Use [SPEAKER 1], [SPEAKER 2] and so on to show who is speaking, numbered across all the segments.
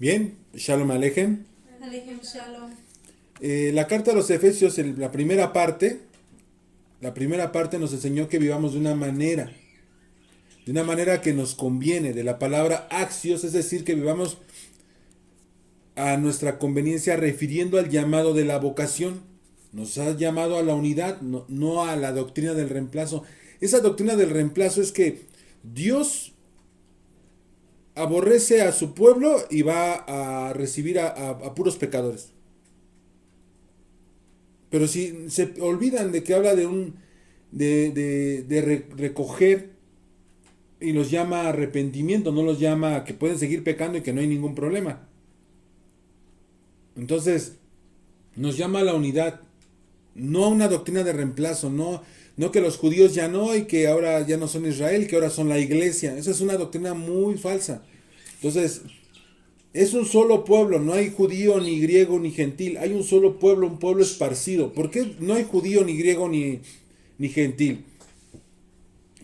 [SPEAKER 1] Bien, Shalom Alejem.
[SPEAKER 2] Alejem Shalom.
[SPEAKER 1] La carta a los Efesios, la primera parte nos enseñó que vivamos de una manera que nos conviene, de la palabra axios, es decir, que vivamos a nuestra conveniencia refiriendo al llamado de la vocación. Nos ha llamado a la unidad, no a la doctrina del reemplazo. Esa doctrina del reemplazo es que Dios aborrece a su pueblo y va a recibir a puros pecadores. Pero si se olvidan de que habla de recoger y los llama arrepentimiento, no los llama a que pueden seguir pecando y que no hay ningún problema. Entonces, nos llama a la unidad, no a una doctrina de reemplazo, no que los judíos ya no y que ahora ya no son Israel, que ahora son la iglesia. Esa es una doctrina muy falsa. Entonces, es un solo pueblo, no hay judío, ni griego, ni gentil. Hay un solo pueblo, un pueblo esparcido. ¿Por qué no hay judío, ni griego, ni gentil?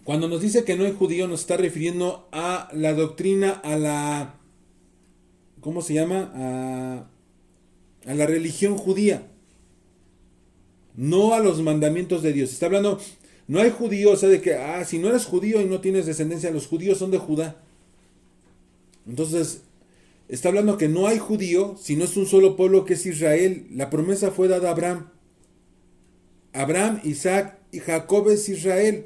[SPEAKER 1] Cuando nos dice que no hay judío, nos está refiriendo a la doctrina, ¿cómo se llama? A la religión judía. No a los mandamientos de Dios. Está hablando, no hay judío, o sea, de que, si no eres judío y no tienes descendencia, los judíos son de Judá. Entonces, está hablando que no hay judío, sino es un solo pueblo que es Israel. La promesa fue dada a Abraham. Abraham, Isaac y Jacob es Israel.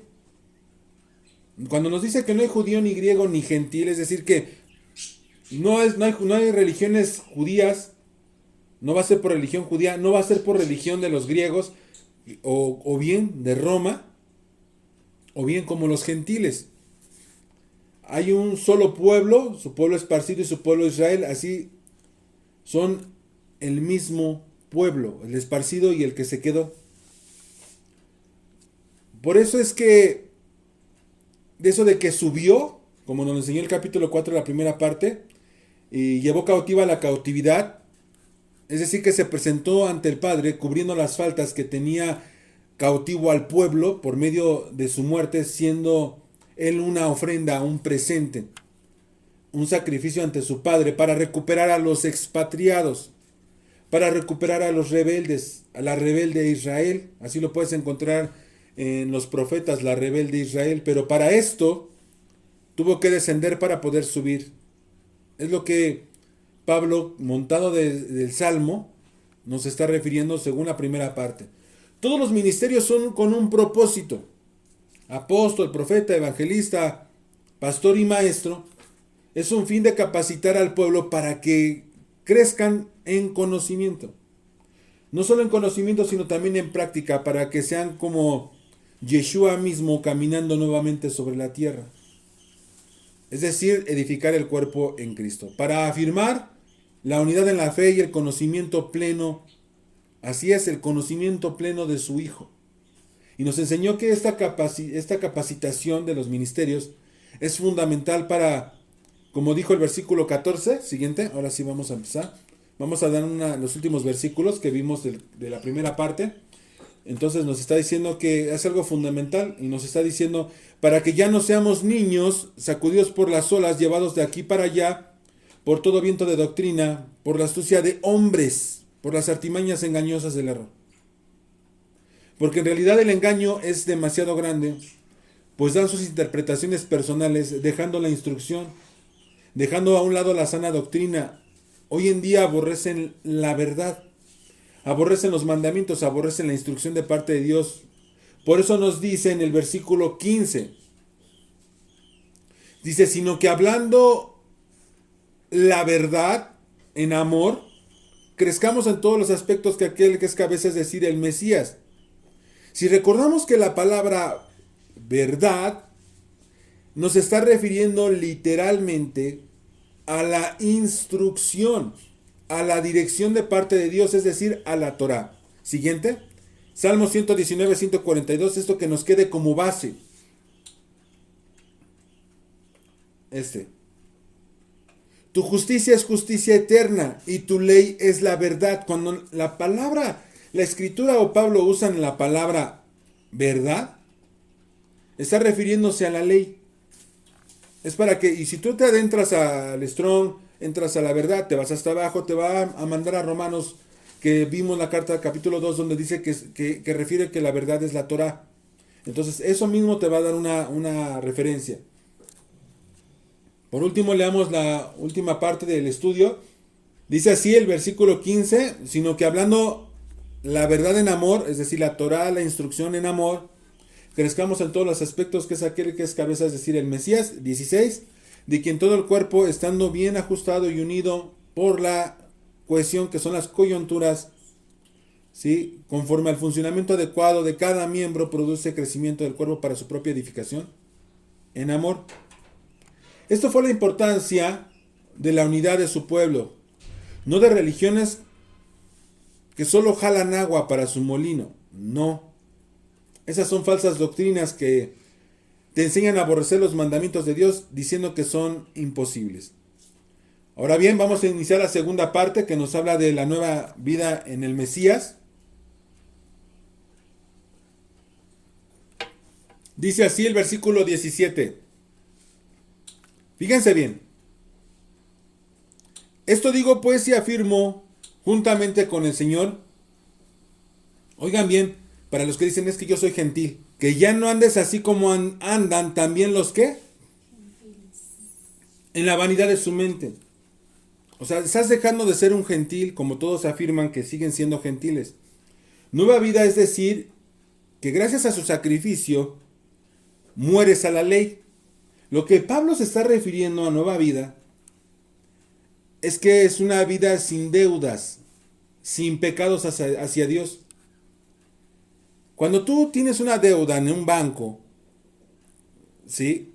[SPEAKER 1] Cuando nos dice que no hay judío, ni griego, ni gentil, es decir que no hay religiones judías, no va a ser por religión judía, no va a ser por religión de los griegos, o bien de Roma, o bien como los gentiles. Hay un solo pueblo, su pueblo esparcido y su pueblo Israel, así son el mismo pueblo, el esparcido y el que se quedó. Por eso es que, de eso de que subió, como nos enseñó el capítulo 4 de la primera parte, y llevó cautiva la cautividad, es decir, que se presentó ante el Padre cubriendo las faltas que tenía cautivo al pueblo por medio de su muerte, siendo él una ofrenda, un presente, un sacrificio ante su Padre para recuperar a los expatriados, para recuperar a los rebeldes, a la rebelde Israel. Así lo puedes encontrar en los profetas, la rebelde Israel. Pero para esto tuvo que descender para poder subir. Es lo que Pablo, montado del Salmo, nos está refiriendo según la primera parte. Todos los ministerios son con un propósito. Apóstol, profeta, evangelista, pastor y maestro. Es un fin de capacitar al pueblo para que crezcan en conocimiento. No solo en conocimiento, sino también en práctica, para que sean como Yeshua mismo caminando nuevamente sobre la tierra. Es decir, edificar el cuerpo en Cristo. Para afirmar la unidad en la fe y el conocimiento pleno. Así es, el conocimiento pleno de su Hijo. Y nos enseñó que esta capacitación de los ministerios es fundamental para, como dijo el versículo 14, siguiente, ahora sí vamos a empezar. Vamos a dar los últimos versículos que vimos de la primera parte. Entonces nos está diciendo que es algo fundamental y nos está diciendo para que ya no seamos niños sacudidos por las olas, llevados de aquí para allá, por todo viento de doctrina, por la astucia de hombres, por las artimañas engañosas del error. Porque en realidad el engaño es demasiado grande, pues dan sus interpretaciones personales, dejando la instrucción, dejando a un lado la sana doctrina. Hoy en día aborrecen la verdad, aborrecen los mandamientos, aborrecen la instrucción de parte de Dios. Por eso nos dice en el versículo 15, dice, sino que hablando la verdad en amor, crezcamos en todos los aspectos que aquel que es cabeza, es decir, el Mesías. Si recordamos que la palabra verdad nos está refiriendo literalmente a la instrucción, a la dirección de parte de Dios, es decir, a la Torá. Siguiente. Salmo 119, 142, esto que nos quede como base. Tu justicia es justicia eterna y tu ley es la verdad. Cuando la escritura o Pablo usan la palabra verdad, está refiriéndose a la ley. Es para que, y si tú te adentras al Strong, entras a la verdad, te vas hasta abajo, te va a mandar a Romanos, que vimos la carta capítulo 2 donde dice que refiere que la verdad es la Torah. Entonces eso mismo te va a dar una referencia. Por último, leamos la última parte del estudio. Dice así el versículo 15, sino que hablando la verdad en amor, es decir, la Torah, la instrucción en amor, crezcamos en todos los aspectos, que es aquel que es cabeza, es decir, el Mesías. 16, de quien todo el cuerpo, estando bien ajustado y unido por la cohesión, que son las coyunturas, ¿sí?, conforme al funcionamiento adecuado de cada miembro, produce crecimiento del cuerpo para su propia edificación en amor. Esto fue la importancia de la unidad de su pueblo, no de religiones que solo jalan agua para su molino. No, esas son falsas doctrinas que te enseñan a aborrecer los mandamientos de Dios diciendo que son imposibles. Ahora bien, vamos a iniciar la segunda parte que nos habla de la nueva vida en el Mesías. Dice así el versículo 17. Fíjense bien. Esto digo pues y afirmo juntamente con el Señor. Oigan bien, para los que dicen es que yo soy gentil, que ya no andes así como andan también los que en la vanidad de su mente. O sea, estás dejando de ser un gentil, como todos afirman que siguen siendo gentiles. Nueva vida es decir, que gracias a su sacrificio mueres a la ley. Lo que Pablo se está refiriendo a nueva vida es que es una vida sin deudas, sin pecados hacia Dios. Cuando tú tienes una deuda en un banco, ¿sí?,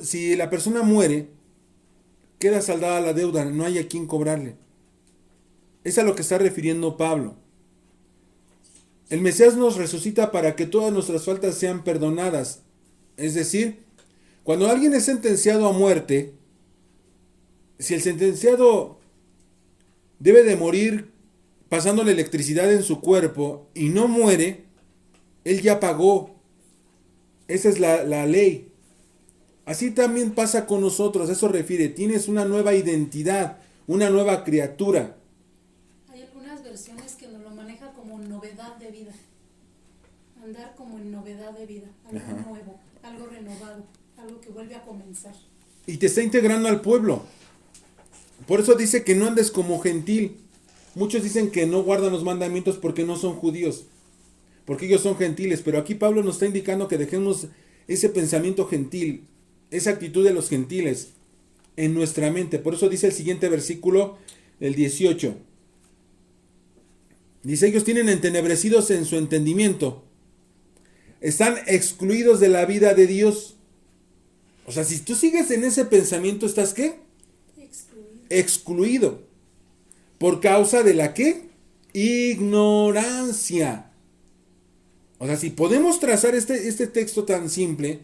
[SPEAKER 1] si la persona muere, queda saldada la deuda, no hay a quien cobrarle. Es a lo que está refiriendo Pablo. El Mesías nos resucita para que todas nuestras faltas sean perdonadas. Es decir, cuando alguien es sentenciado a muerte, si el sentenciado debe de morir pasándole electricidad en su cuerpo y no muere, él ya pagó. Esa es la ley. Así también pasa con nosotros, eso refiere, tienes una nueva identidad, una nueva criatura.
[SPEAKER 2] Hay algunas versiones que nos lo maneja como novedad de vida. Andar como en novedad de vida, algo nuevo, algo renovado, algo que vuelve a comenzar.
[SPEAKER 1] Y te está integrando al pueblo. Por eso dice que no andes como gentil. Muchos dicen que no guardan los mandamientos porque no son judíos, porque ellos son gentiles, pero aquí Pablo nos está indicando que dejemos ese pensamiento gentil, esa actitud de los gentiles en nuestra mente. Por eso dice el siguiente versículo, el 18. Dice, ellos tienen entenebrecidos en su entendimiento, están excluidos de la vida de Dios. O sea, si tú sigues en ese pensamiento, ¿estás qué? Excluido. ¿Por causa de la qué? Ignorancia. O sea, si podemos trazar este texto tan simple,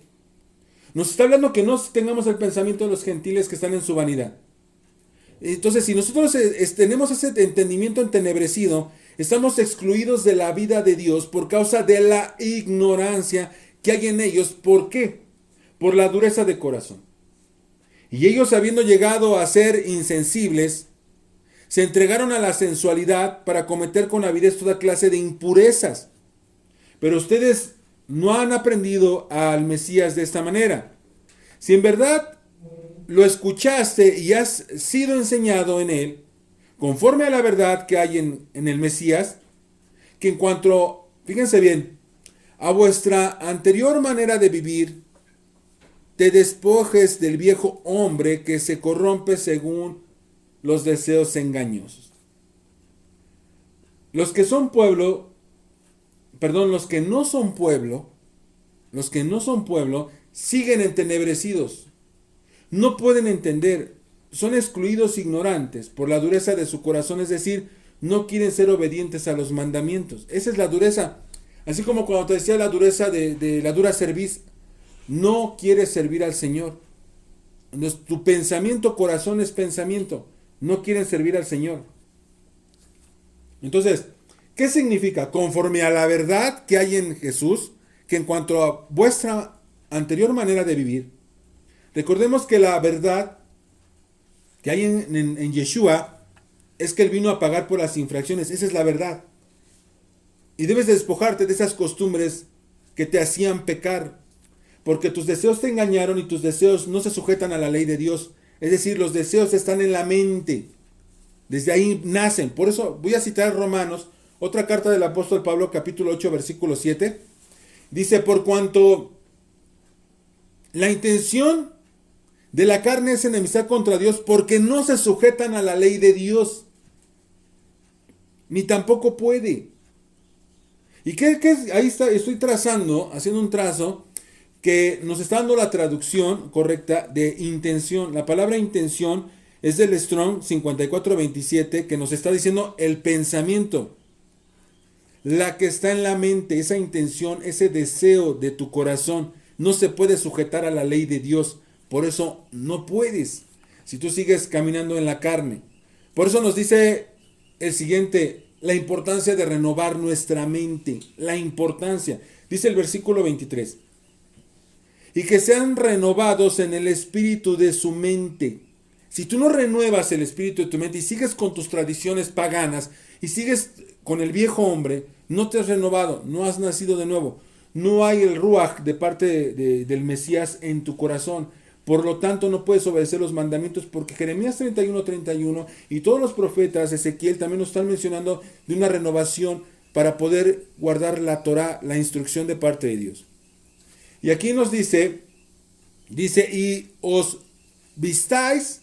[SPEAKER 1] nos está hablando que no tengamos el pensamiento de los gentiles que están en su vanidad. Entonces, si nosotros tenemos ese entendimiento entenebrecido, estamos excluidos de la vida de Dios por causa de la ignorancia que hay en ellos. ¿Por qué? Por la dureza de corazón. Y ellos, habiendo llegado a ser insensibles, se entregaron a la sensualidad para cometer con avidez toda clase de impurezas. Pero ustedes no han aprendido al Mesías de esta manera. Si en verdad lo escuchaste y has sido enseñado en él, conforme a la verdad que hay en el Mesías, que en cuanto, fíjense bien, a vuestra anterior manera de vivir, te despojes del viejo hombre que se corrompe según los deseos engañosos. Los que no son pueblo, siguen entenebrecidos. No pueden entender, son excluidos, ignorantes, por la dureza de su corazón, es decir, no quieren ser obedientes a los mandamientos. Esa es la dureza. Así como cuando te decía la dureza de la dura cerviz, no quieres servir al Señor. Tu pensamiento, corazón es pensamiento. No quieren servir al Señor. Entonces, ¿qué significa? Conforme a la verdad que hay en Jesús, que en cuanto a vuestra anterior manera de vivir, recordemos que la verdad que hay en Yeshua es que Él vino a pagar por las infracciones. Esa es la verdad. Y debes de despojarte de esas costumbres que te hacían pecar. Porque tus deseos te engañaron y tus deseos no se sujetan a la ley de Dios. Es decir, los deseos están en la mente. Desde ahí nacen. Por eso voy a citar Romanos, otra carta del apóstol Pablo, capítulo 8, versículo 7. Dice, por cuanto la intención de la carne es enemistad contra Dios, porque no se sujetan a la ley de Dios, ni tampoco puede. ¿Y qué es? Ahí está, estoy haciendo un trazo que nos está dando la traducción correcta de intención. La palabra intención es del Strong 5427, que nos está diciendo el pensamiento, la que está en la mente, esa intención, ese deseo de tu corazón, no se puede sujetar a la ley de Dios. Por eso no puedes, si tú sigues caminando en la carne. Por eso nos dice el siguiente, la importancia de renovar nuestra mente, la importancia. Dice el versículo 23, y que sean renovados en el espíritu de su mente. Si tú no renuevas el espíritu de tu mente y sigues con tus tradiciones paganas y sigues con el viejo hombre, no te has renovado, no has nacido de nuevo. No hay el ruaj de parte del Mesías en tu corazón. Por lo tanto, no puedes obedecer los mandamientos, porque Jeremías 31 y todos los profetas, Ezequiel, también nos están mencionando de una renovación para poder guardar la Torah, la instrucción de parte de Dios. Y aquí nos dice, y os vistáis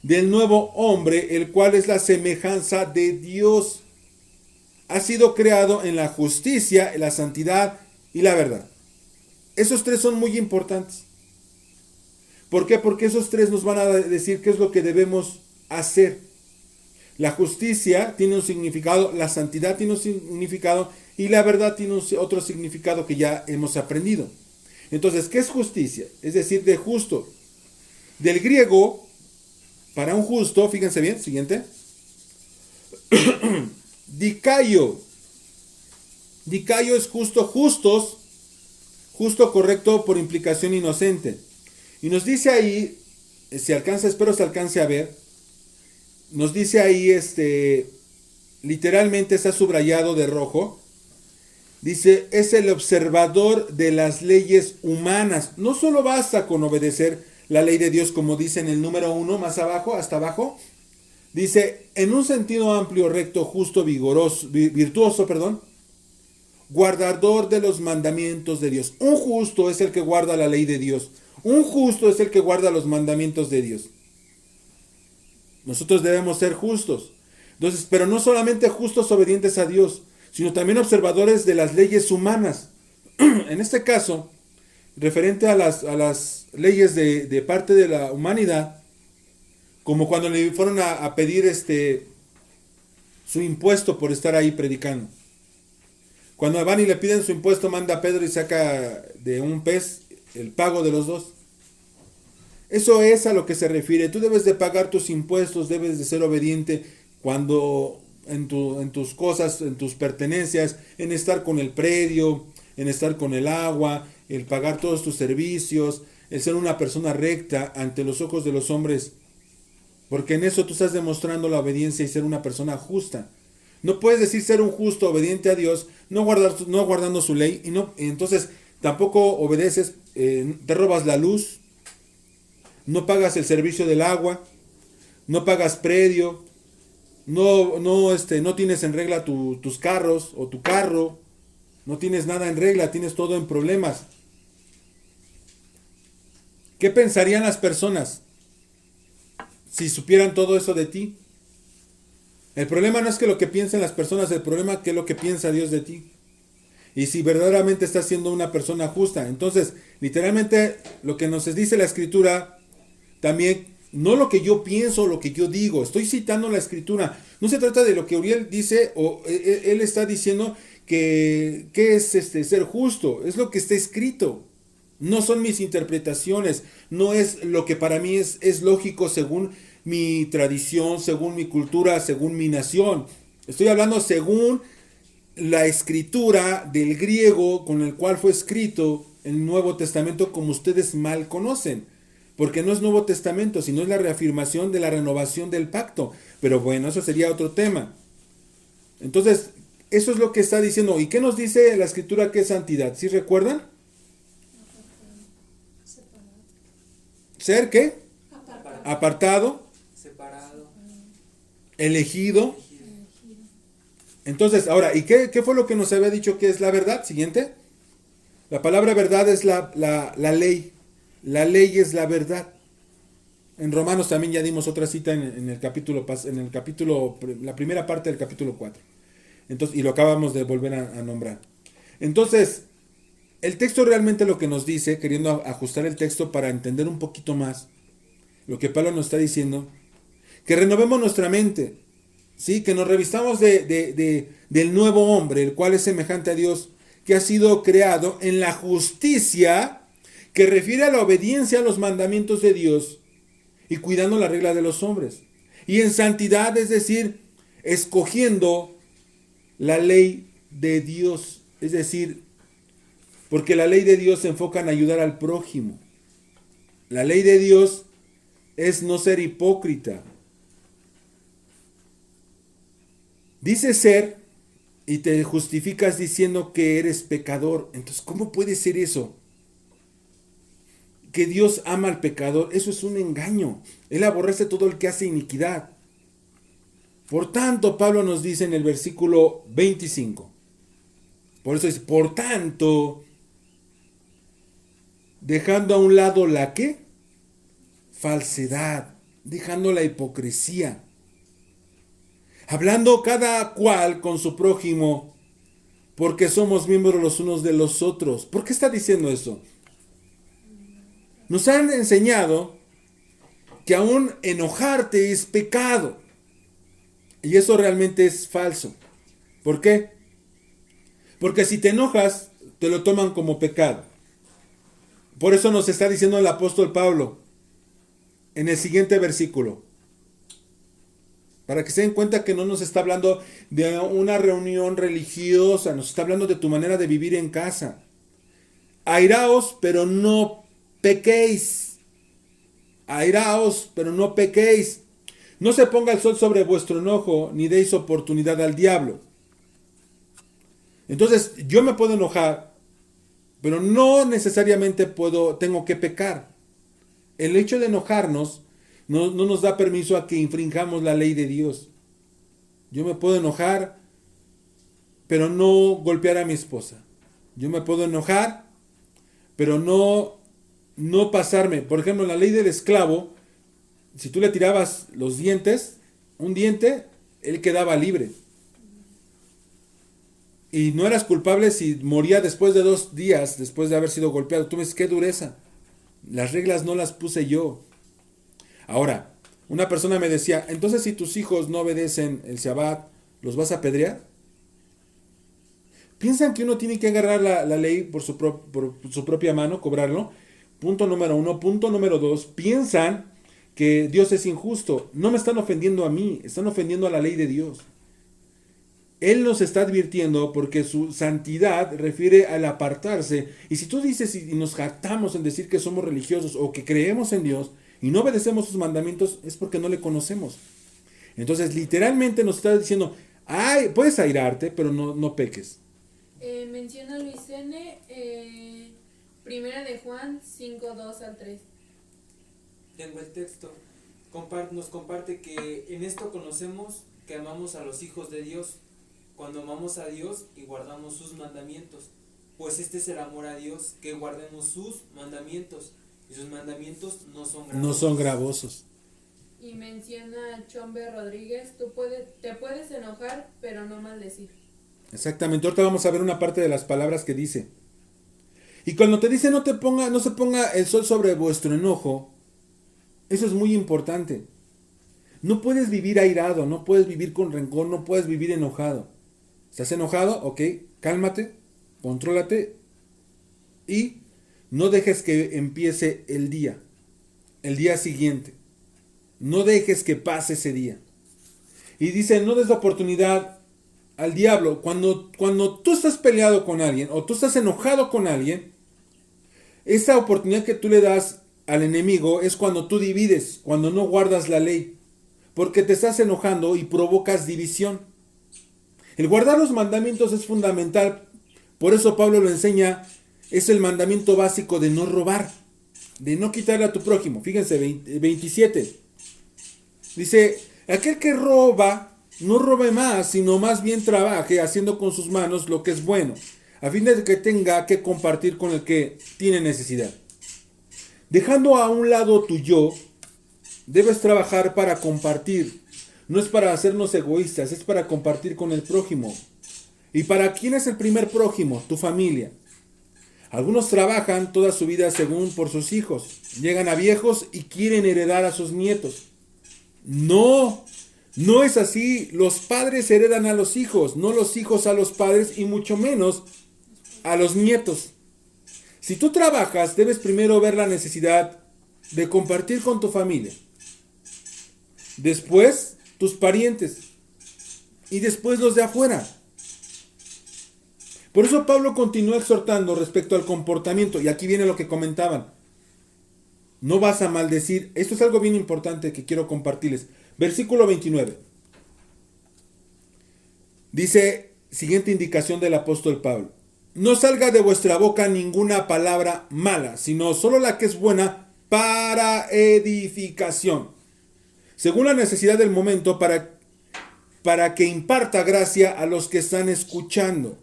[SPEAKER 1] del nuevo hombre, el cual es la semejanza de Dios. Ha sido creado en la justicia, en la santidad y la verdad. Esos tres son muy importantes. ¿Por qué? Porque esos tres nos van a decir qué es lo que debemos hacer. La justicia tiene un significado, la santidad tiene un significado y la verdad tiene otro significado que ya hemos aprendido. Entonces, ¿qué es justicia? Es decir, de justo. Del griego, para un justo, fíjense bien, siguiente. Dikaio. Dikaio es justo, justo, correcto, por implicación inocente. Y nos dice ahí, espero se alcance a ver, nos dice ahí, literalmente está subrayado de rojo, dice, es el observador de las leyes humanas. No solo basta con obedecer la ley de Dios, como dice en el número 1, más abajo, hasta abajo, dice, en un sentido amplio, recto, justo, virtuoso, guardador de los mandamientos de Dios. Un justo es el que guarda la ley de Dios. Un justo es el que guarda los mandamientos de Dios. Nosotros debemos ser justos. Entonces, pero no solamente justos obedientes a Dios, sino también observadores de las leyes humanas. En este caso, referente a las leyes de parte de la humanidad, como cuando le fueron a pedir su impuesto por estar ahí predicando. Cuando van y le piden su impuesto, manda a Pedro y saca de un pez el pago de los dos. Eso es a lo que se refiere. Tú debes de pagar tus impuestos, debes de ser obediente cuando en tus cosas, en tus pertenencias, en estar con el predio, en estar con el agua, el pagar todos tus servicios, el ser una persona recta ante los ojos de los hombres. Porque en eso tú estás demostrando la obediencia y ser una persona justa. No puedes decir ser un justo obediente a Dios, no guardando su ley, y entonces tampoco obedeces, te robas la luz, no pagas el servicio del agua, no pagas predio, no tienes en regla tus carros o tu carro, no tienes nada en regla, tienes todo en problemas. ¿Qué pensarían las personas si supieran todo eso de ti? El problema no es que lo que piensen las personas, el problema es que es lo que piensa Dios de ti. Y si verdaderamente estás siendo una persona justa. Entonces, literalmente, lo que nos dice la Escritura, también, no lo que yo pienso, lo que yo digo. Estoy citando la Escritura. No se trata de lo que Uriel dice, o él está diciendo que es ser justo. Es lo que está escrito. No son mis interpretaciones. No es lo que para mí es lógico según mi tradición, según mi cultura, según mi nación. Estoy hablando según la escritura del griego con el cual fue escrito el Nuevo Testamento, como ustedes mal conocen. porque no es Nuevo Testamento, sino es la reafirmación de la renovación del pacto. Pero bueno, eso sería otro tema. Entonces, eso es lo que está diciendo. ¿Y qué nos dice la Escritura que es santidad? ¿Sí recuerdan? ¿Ser qué? Apartado.
[SPEAKER 3] Separado.
[SPEAKER 1] Elegido. Entonces, ahora, ¿y qué fue lo que nos había dicho que es la verdad? Siguiente. La palabra verdad es la ley. La ley es la verdad. En Romanos también ya dimos otra cita en el capítulo, la primera parte del capítulo 4. Entonces, y lo acabamos de volver a nombrar. Entonces, el texto realmente lo que nos dice, queriendo ajustar el texto para entender un poquito más lo que Pablo nos está diciendo, que renovemos nuestra mente, ¿sí? Que nos revistamos del nuevo hombre, el cual es semejante a Dios, que ha sido creado en la justicia que refiere a la obediencia a los mandamientos de Dios y cuidando la regla de los hombres. Y en santidad, es decir, escogiendo la ley de Dios, es decir, porque la ley de Dios se enfoca en ayudar al prójimo. La ley de Dios es no ser hipócrita. Dice ser y te justificas diciendo que eres pecador. Entonces, ¿cómo puede ser eso? Que Dios ama al pecador. Eso es un engaño. Él aborrece todo el que hace iniquidad. Por tanto, Pablo nos dice en el versículo 25. Por eso dice, por tanto, dejando a un lado la ¿qué? Falsedad, dejando la hipocresía, hablando cada cual con su prójimo, porque somos miembros los unos de los otros. ¿Por qué está diciendo eso? Nos han enseñado que aún enojarte es pecado. Y eso realmente es falso. ¿Por qué? Porque si te enojas, te lo toman como pecado. Por eso nos está diciendo el apóstol Pablo en el siguiente versículo. Para que se den cuenta que no nos está hablando de una reunión religiosa, nos está hablando de tu manera de vivir en casa. Airaos, pero no pequéis. Airaos, pero no pequéis. No se ponga el sol sobre vuestro enojo, ni deis oportunidad al diablo. Entonces, yo me puedo enojar, pero no necesariamente tengo que pecar. El hecho de enojarnos no nos da permiso a que infringamos la ley de Dios. Yo me puedo enojar, pero no golpear a mi esposa. Yo me puedo enojar, pero no pasarme. Por ejemplo, en la ley del esclavo, si tú le tirabas los dientes, un diente, él quedaba libre. Y no eras culpable si moría después de 2 días, después de haber sido golpeado. Tú me dices, qué dureza. Las reglas no las puse yo. Ahora, una persona me decía, entonces si tus hijos no obedecen el Shabbat, ¿los vas a apedrear? ¿Piensan que uno tiene que agarrar la ley por su propia mano, cobrarlo? Punto número 1. Punto número 2. Piensan que Dios es injusto. No me están ofendiendo a mí, están ofendiendo a la ley de Dios. Él nos está advirtiendo porque su santidad refiere al apartarse. Y si tú dices y nos jactamos en decir que somos religiosos o que creemos en Dios y no obedecemos sus mandamientos, es porque no le conocemos. Entonces, literalmente nos está diciendo, ay, puedes airarte, pero no peques.
[SPEAKER 4] Menciona Luis N. Primera de Juan 5:2-3.
[SPEAKER 3] Tengo el texto. Nos comparte que en esto conocemos que amamos a los hijos de Dios, cuando amamos a Dios y guardamos sus mandamientos. Pues este es el amor a Dios, que guardemos sus mandamientos. Y sus mandamientos no son gravosos.
[SPEAKER 1] No son gravosos.
[SPEAKER 4] Y menciona Chombe Rodríguez, te puedes enojar, pero no maldecir.
[SPEAKER 1] Exactamente, ahorita vamos a ver una parte de las palabras que dice. Y cuando te dice no se ponga el sol sobre vuestro enojo, eso es muy importante. No puedes vivir airado, no puedes vivir con rencor, no puedes vivir enojado. ¿Estás enojado? Ok, cálmate, contrólate y no dejes que empiece el día siguiente. No dejes que pase ese día. Y dice, no des la oportunidad al diablo. Cuando tú estás peleado con alguien o tú estás enojado con alguien, esa oportunidad que tú le das al enemigo es cuando tú divides, cuando no guardas la ley, porque te estás enojando y provocas división. El guardar los mandamientos es fundamental, por eso Pablo lo enseña, es el mandamiento básico de no robar, de no quitarle a tu prójimo. Fíjense, 27. Dice, aquel que roba, no robe más, sino más bien trabaje haciendo con sus manos lo que es bueno, a fin de que tenga que compartir con el que tiene necesidad. Dejando a un lado tu yo, debes trabajar para compartir. No es para hacernos egoístas, es para compartir con el prójimo. ¿Y para quién es el primer prójimo? Tu familia. Algunos trabajan toda su vida según por sus hijos. Llegan a viejos y quieren heredar a sus nietos. No, no es así. Los padres heredan a los hijos, no los hijos a los padres y mucho menos a los nietos. Si tú trabajas, debes primero ver la necesidad de compartir con tu familia. Después, tus parientes. Y después los de afuera. Por eso Pablo continúa exhortando respecto al comportamiento. Y aquí viene lo que comentaban. No vas a maldecir. Esto es algo bien importante que quiero compartirles. Versículo 29. Dice, siguiente indicación del apóstol Pablo. No salga de vuestra boca ninguna palabra mala, sino solo la que es buena para edificación, según la necesidad del momento, para que imparta gracia a los que están escuchando.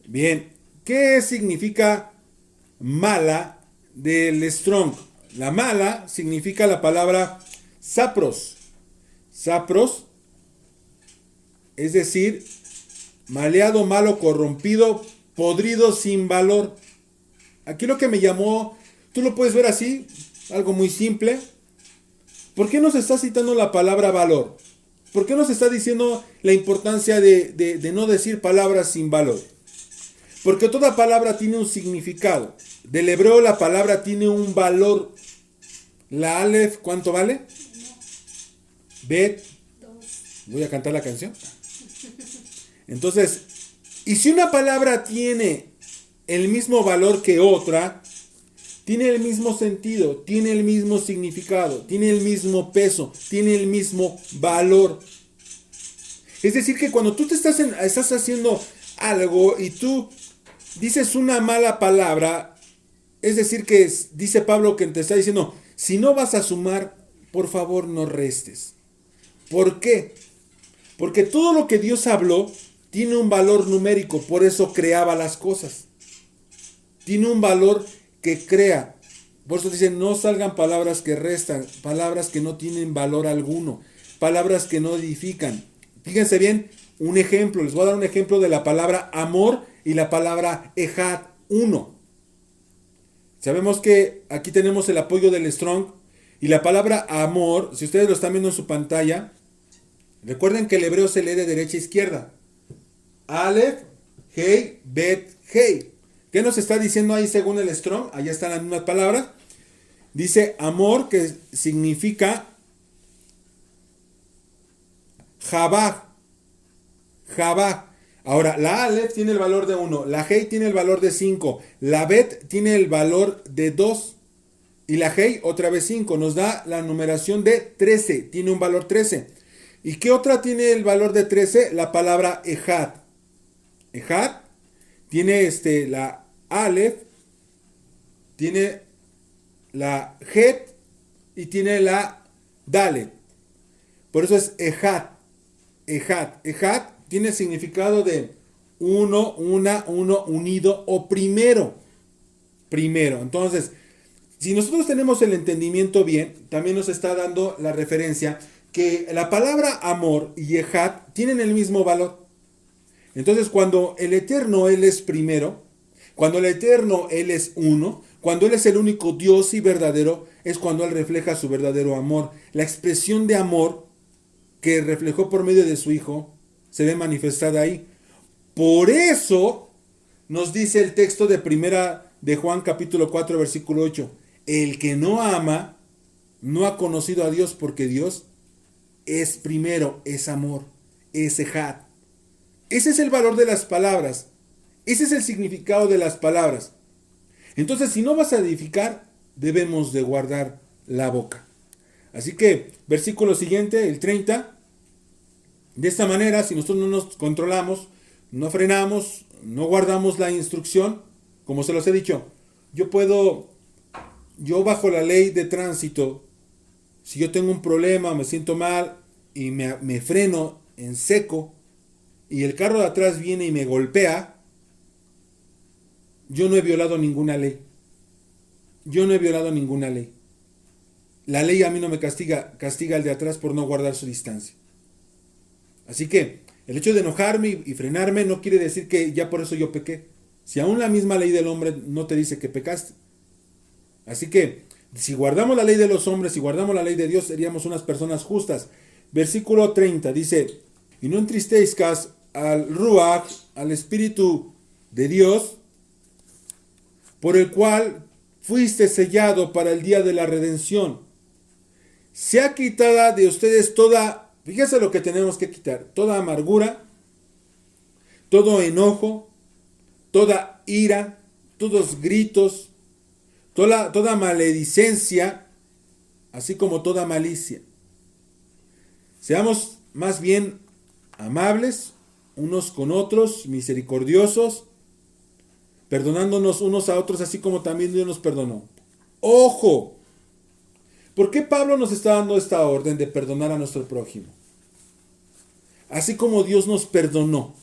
[SPEAKER 1] Bien, ¿qué significa mala del Strong? La mala significa la palabra sapros. Sapros, es decir, maleado, malo, corrompido, podrido, sin valor. Aquí lo que me llamó, tú lo puedes ver así, algo muy simple. ¿Por qué nos está citando la palabra valor? ¿Por qué nos está diciendo la importancia de no decir palabras sin valor? Porque toda palabra tiene un significado. Del hebreo la palabra tiene un valor. La Aleph, ¿cuánto vale? Bet. Voy a cantar la canción. Entonces, y si una palabra tiene el mismo valor que otra, tiene el mismo sentido, tiene el mismo significado, tiene el mismo peso, tiene el mismo valor. Es decir, que cuando tú estás haciendo algo y tú dices una mala palabra, es decir, que dice Pablo que te está diciendo, si no vas a sumar, por favor no restes. ¿Por qué? Porque todo lo que Dios habló tiene un valor numérico, por eso creaba las cosas. Tiene un valor que crea. Por eso dicen, no salgan palabras que restan, palabras que no tienen valor alguno, palabras que no edifican. Fíjense bien, un ejemplo, les voy a dar un ejemplo de la palabra amor y la palabra ejad, uno. Sabemos que aquí tenemos el apoyo del Strong y la palabra amor, si ustedes lo están viendo en su pantalla, recuerden que el hebreo se lee de derecha a izquierda. Aleph, Hei, Bet, Hei. ¿Qué nos está diciendo ahí según el Strong? Allá están las mismas palabras. Dice amor, que significa Jabá. Jabá. Ahora, la Aleph tiene el valor de 1, la Hei tiene el valor de 5, la Bet tiene el valor de 2 y la Hei otra vez 5. Nos da la numeración de 13, tiene un valor 13. ¿Y qué otra tiene el valor de 13? La palabra Ejad. Ejad tiene la Aleph, tiene la Het y tiene la Dalet. Por eso es Ejad. Ejad. Ejad tiene significado de uno, una, uno, unido o primero. Primero. Entonces, si nosotros tenemos el entendimiento bien, también nos está dando la referencia que la palabra amor y ejad tienen el mismo valor. Entonces, cuando el Eterno, Él es primero, cuando el Eterno, Él es uno, cuando Él es el único Dios y verdadero, es cuando Él refleja su verdadero amor. La expresión de amor que reflejó por medio de su Hijo se ve manifestada ahí. Por eso nos dice el texto de primera de Juan capítulo 4 versículo 8. El que no ama no ha conocido a Dios, porque Dios es primero, es amor, es ejad. Ese es el valor de las palabras. Ese es el significado de las palabras. Entonces, si no vas a edificar, debemos de guardar la boca. Así que, versículo siguiente, el 30. De esta manera, si nosotros no nos controlamos, no frenamos, no guardamos la instrucción, como se los he dicho, yo bajo la ley de tránsito, si yo tengo un problema, me siento mal y me freno en seco y el carro de atrás viene y me golpea, yo no he violado ninguna ley. Yo no he violado ninguna ley. La ley a mí no me castiga al de atrás por no guardar su distancia. Así que el hecho de enojarme y frenarme no quiere decir que ya por eso yo pequé. Si aún la misma ley del hombre no te dice que pecaste. Así que si guardamos la ley de los hombres, si guardamos la ley de Dios, seríamos unas personas justas. Versículo 30 dice, y no entristezcas al Ruach, al Espíritu de Dios, por el cual fuiste sellado para el día de la redención. Sea quitada de ustedes toda, fíjese lo que tenemos que quitar, toda amargura, todo enojo, toda ira, todos gritos, toda maledicencia, así como toda malicia. Seamos más bien amables unos con otros, misericordiosos, perdonándonos unos a otros, así como también Dios nos perdonó. ¡Ojo! ¿Por qué Pablo nos está dando esta orden de perdonar a nuestro prójimo? Así como Dios nos perdonó.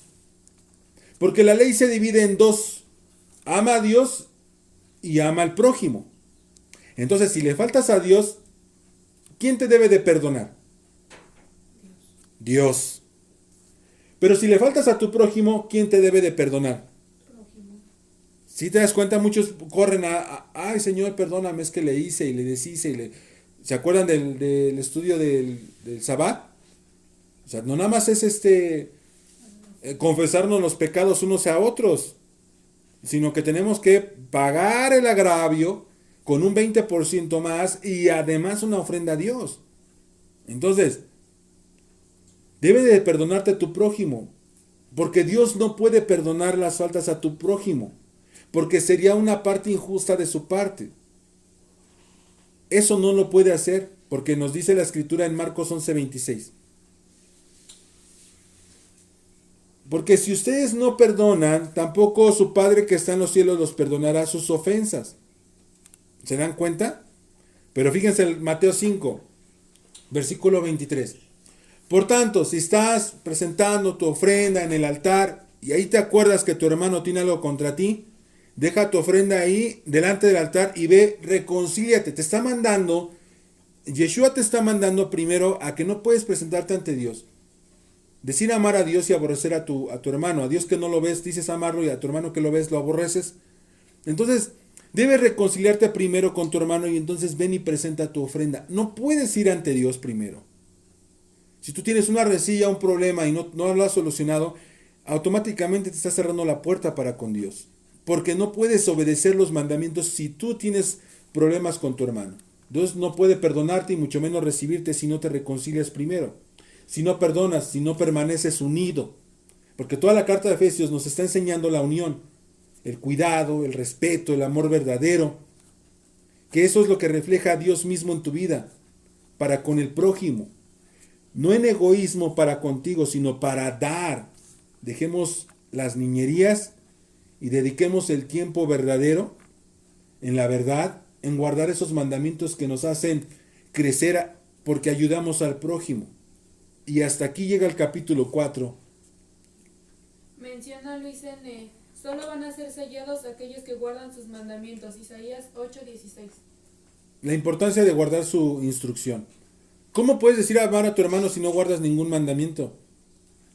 [SPEAKER 1] Porque la ley se divide en dos. Ama a Dios y ama al prójimo. Entonces, si le faltas a Dios, ¿quién te debe de perdonar? Dios. Pero si le faltas a tu prójimo, ¿quién te debe de perdonar? Si te das cuenta, muchos corren ay Señor, perdóname, es que le hice y le deshice. ¿Se acuerdan del estudio del Sabbat? O sea, no nada más es confesarnos los pecados unos a otros, sino que tenemos que pagar el agravio con un 20% más y además una ofrenda a Dios. Entonces, debe de perdonarte tu prójimo, porque Dios no puede perdonar las faltas a tu prójimo, porque sería una parte injusta de su parte. Eso no lo puede hacer, porque nos dice la Escritura en Marcos 11:26. Porque si ustedes no perdonan, tampoco su Padre que está en los cielos los perdonará sus ofensas. ¿Se dan cuenta? Pero fíjense en Mateo 5, versículo 23. Por tanto, si estás presentando tu ofrenda en el altar y ahí te acuerdas que tu hermano tiene algo contra ti, deja tu ofrenda ahí delante del altar y ve, reconcíliate. Te está mandando, Yeshua te está mandando primero a que no puedes presentarte ante Dios. Decir amar a Dios y aborrecer a tu hermano. A Dios que no lo ves, dices amarlo, y a tu hermano que lo ves, lo aborreces. Entonces, debes reconciliarte primero con tu hermano y entonces ven y presenta tu ofrenda. No puedes ir ante Dios primero. Si tú tienes una rencilla, un problema y no lo has solucionado, automáticamente te estás cerrando la puerta para con Dios. Porque no puedes obedecer los mandamientos si tú tienes problemas con tu hermano. Dios no puede perdonarte y mucho menos recibirte si no te reconcilias primero. Si no perdonas, si no permaneces unido. Porque toda la carta de Efesios nos está enseñando la unión, el cuidado, el respeto, el amor verdadero. Que eso es lo que refleja a Dios mismo en tu vida, para con el prójimo. No en egoísmo para contigo, sino para dar. Dejemos las niñerías y dediquemos el tiempo verdadero en la verdad, en guardar esos mandamientos que nos hacen crecer porque ayudamos al prójimo. Y hasta aquí llega el capítulo 4.
[SPEAKER 4] Menciona Luis N. Solo van a ser sellados aquellos que guardan sus mandamientos. Isaías 8:16.
[SPEAKER 1] La importancia de guardar su instrucción. ¿Cómo puedes decir amar a tu hermano si no guardas ningún mandamiento?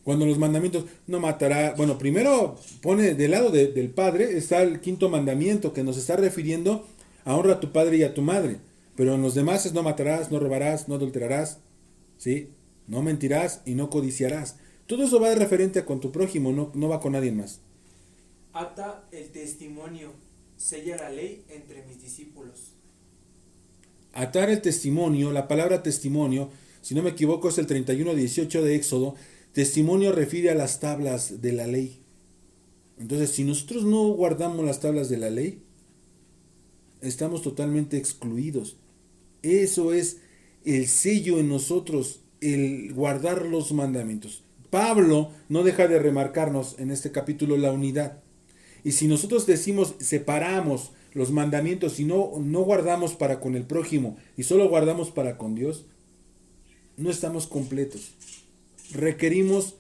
[SPEAKER 1] Cuando los mandamientos no matará. Bueno, primero pone del lado del padre está el quinto mandamiento que nos está refiriendo a honra a tu padre y a tu madre. Pero en los demás es no matarás, no robarás, no adulterarás, ¿sí? No mentirás y no codiciarás. Todo eso va de referente a con tu prójimo, no va con nadie más.
[SPEAKER 3] Ata el testimonio, sella la ley entre mis discípulos.
[SPEAKER 1] Atar el testimonio, la palabra testimonio, si no me equivoco es el 31:18 de Éxodo. Testimonio refiere a las tablas de la ley. Entonces, si nosotros no guardamos las tablas de la ley, estamos totalmente excluidos. Eso es el sello en nosotros, el guardar los mandamientos. Pablo no deja de remarcarnos en este capítulo la unidad. Y si nosotros decimos, separamos los mandamientos y no guardamos para con el prójimo y solo guardamos para con Dios, no estamos completos. Requerimos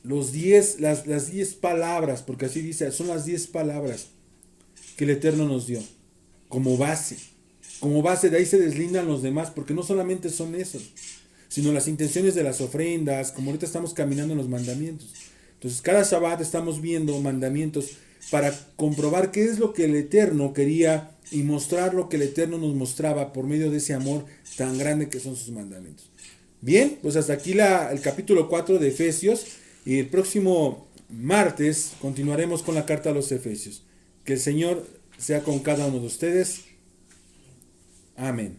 [SPEAKER 1] las 10 palabras, porque así dice, son las 10 palabras que el Eterno nos dio como base. Como base de ahí se deslindan los demás, porque no solamente son esos, sino las intenciones de las ofrendas, como ahorita estamos caminando en los mandamientos. Entonces cada Shabbat estamos viendo mandamientos para comprobar qué es lo que el Eterno quería y mostrar lo que el Eterno nos mostraba por medio de ese amor tan grande que son sus mandamientos. Bien, pues hasta aquí el capítulo 4 de Efesios, y el próximo martes continuaremos con la carta a los Efesios. Que el Señor sea con cada uno de ustedes. Amén.